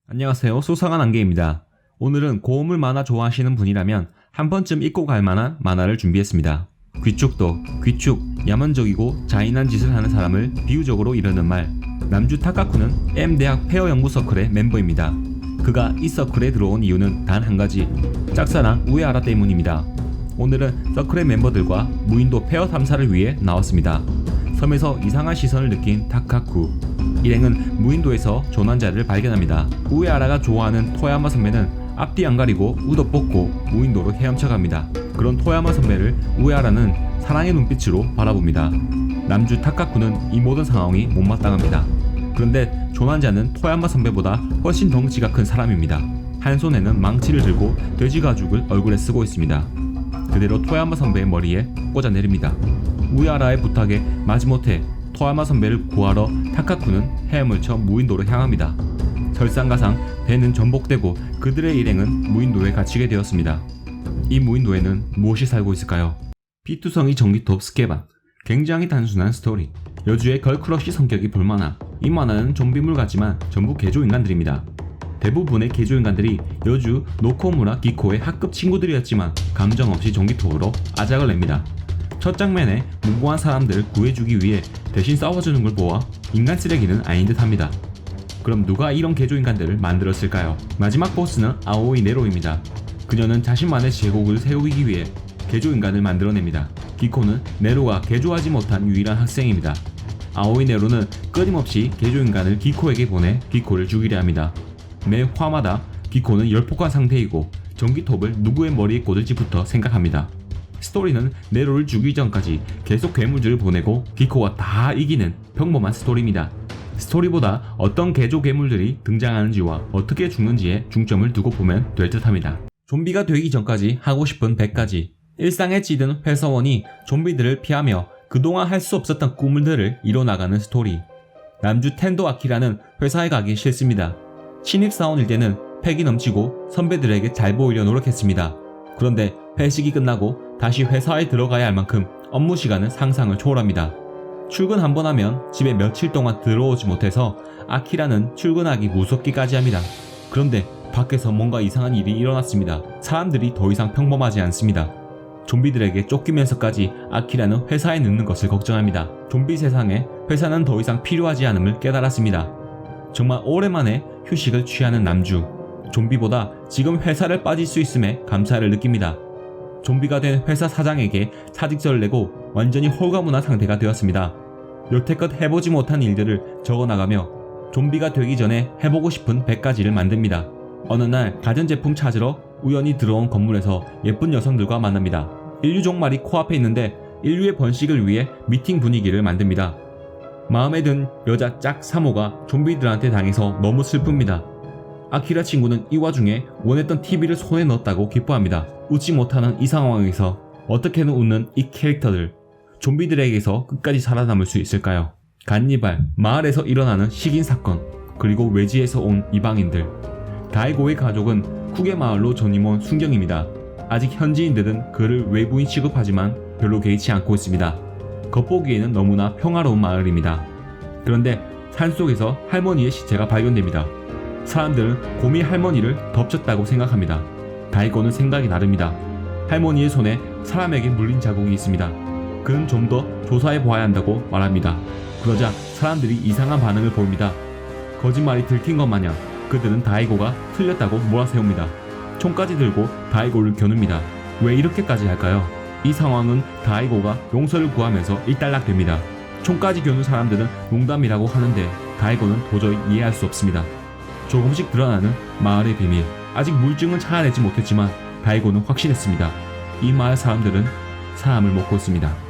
안녕하세요. 수상한 안개입니다. 오늘은 고어물 만화 좋아하시는 분이라면 한 번쯤 읽고 갈 만한 만화를 준비했습니다. 귀축도, 귀축, 야만적이고 잔인한 짓을 하는 사람을 비유적으로 이르는 말. 남주 타카쿠는 M대학 페어 연구 서클의 멤버입니다. 그가 이 서클에 들어온 이유는 단 한 가지, 짝사랑 우에하라 때문입니다. 오늘은 서클의 멤버들과 무인도 페어 탐사를 위해 나왔습니다. 섬에서 이상한 시선을 느낀 타카쿠. 일행은 무인도에서 조난자를 발견합니다. 우에하라가 좋아하는 토야마 선배는 앞뒤 안 가리고 우도 뽑고 무인도로 헤엄쳐갑니다. 그런 토야마 선배를 우에하라는 사랑의 눈빛으로 바라봅니다. 남주 타카쿠는 이 모든 상황이 못마땅합니다. 그런데 조난자는 토야마 선배보다 훨씬 덩치가 큰 사람입니다. 한 손에는 망치를 들고 돼지 가죽을 얼굴에 쓰고 있습니다. 그대로 토야마 선배의 머리에 꽂아 내립니다. 우에하라의 부탁에 마지못해 토야마 선배를 구하러 타카쿠는 헤엄을 쳐 무인도로 향합니다. 설상가상 배는 전복되고 그들의 일행은 무인도에 갇히게 되었습니다. 이 무인도에는 무엇이 살고 있을까요? 피투성이 전기톱 스케반. 굉장히 단순한 스토리. 여주의 걸크러쉬 성격이 볼만한 이 만화는 좀비물 같지만 전부 개조인간들입니다. 대부분의 개조인간들이 여주 노코무라 기코의 학급 친구들이었지만 감정 없이 전기톱으로 아작을 냅니다. 첫 장면에 무고한 사람들을 구해주기 위해 대신 싸워주는 걸 보아 인간 쓰레기는 아닌 듯 합니다. 그럼 누가 이런 개조인간들을 만들었을까요? 마지막 보스는 아오이 네로입니다. 그녀는 자신만의 제국을 세우기 위해 개조인간을 만들어냅니다. 기코는 네로가 개조하지 못한 유일한 학생입니다. 아오이 네로는 끊임없이 개조인간을 기코에게 보내 기코를 죽이려 합니다. 매 화마다 기코는 열폭한 상태이고 전기톱을 누구의 머리에 꽂을지부터 생각합니다. 스토리는 네로를 죽이기 전까지 계속 괴물들을 보내고 기코가 다 이기는 평범한 스토리입니다. 스토리보다 어떤 개조 괴물들이 등장하는지와 어떻게 죽는지에 중점을 두고 보면 될 듯합니다. 좀비가 되기 전까지 하고 싶은 100가지. 일상에 찌든 회사원이 좀비들을 피하며 그동안 할 수 없었던 꿈들을 이뤄나가는 스토리. 남주 텐도 아키라는 회사에 가기 싫습니다. 신입사원일 때는 패기 넘치고 선배들에게 잘 보이려 노력했습니다. 그런데 회식이 끝나고 다시 회사에 들어가야 할 만큼 업무 시간은 상상을 초월합니다. 출근 한 번 하면 집에 며칠 동안 들어오지 못해서 아키라는 출근하기 무섭기까지 합니다. 그런데 밖에서 뭔가 이상한 일이 일어났습니다. 사람들이 더 이상 평범하지 않습니다. 좀비들에게 쫓기면서까지 아키라는 회사에 늦는 것을 걱정합니다. 좀비 세상에 회사는 더 이상 필요하지 않음을 깨달았습니다. 정말 오랜만에 휴식을 취하는 남주. 좀비보다 지금 회사를 빠질 수 있음에 감사를 느낍니다. 좀비가 된 회사 사장에게 사직서를 내고 완전히 홀가분한 상태가 되었습니다. 여태껏 해보지 못한 일들을 적어나가며 좀비가 되기 전에 해보고 싶은 100가지를 만듭니다. 어느 날 가전제품 찾으러 우연히 들어온 건물에서 예쁜 여성들과 만납니다. 인류 종말이 코앞에 있는데 인류의 번식을 위해 미팅 분위기를 만듭니다. 마음에 든 여자 짝 3호가 좀비들한테 당해서 너무 슬픕니다. 아키라 친구는 이 와중에 원했던 TV를 손에 넣었다고 기뻐합니다. 웃지 못하는 이 상황에서 어떻게든 웃는 이 캐릭터들. 좀비들에게서 끝까지 살아남을 수 있을까요? 간니발, 마을에서 일어나는 식인 사건, 그리고 외지에서 온 이방인들. 다이고의 가족은 쿠게 마을로 전임 온 순경입니다. 아직 현지인들은 그를 외부인 취급하지만 별로 개의치 않고 있습니다. 겉보기에는 너무나 평화로운 마을입니다. 그런데 산속에서 할머니의 시체가 발견됩니다. 사람들은 곰이 할머니를 덮쳤다고 생각합니다. 다이고는 생각이 다릅니다. 할머니의 손에 사람에게 물린 자국이 있습니다. 그는 좀 더 조사해 보아야 한다고 말합니다. 그러자 사람들이 이상한 반응을 보입니다. 거짓말이 들킨 것 마냥 그들은 다이고가 틀렸다고 몰아세웁니다. 총까지 들고 다이고를 겨눕니다. 왜 이렇게까지 할까요? 이 상황은 다이고가 용서를 구하면서 일단락됩니다. 총까지 겨눈 사람들은 농담이라고 하는데 다이고는 도저히 이해할 수 없습니다. 조금씩 드러나는 마을의 비밀. 아직 물증은 찾아내지 못했지만 다이고는 확신했습니다. 이 마을 사람들은 사람을 먹고 있습니다.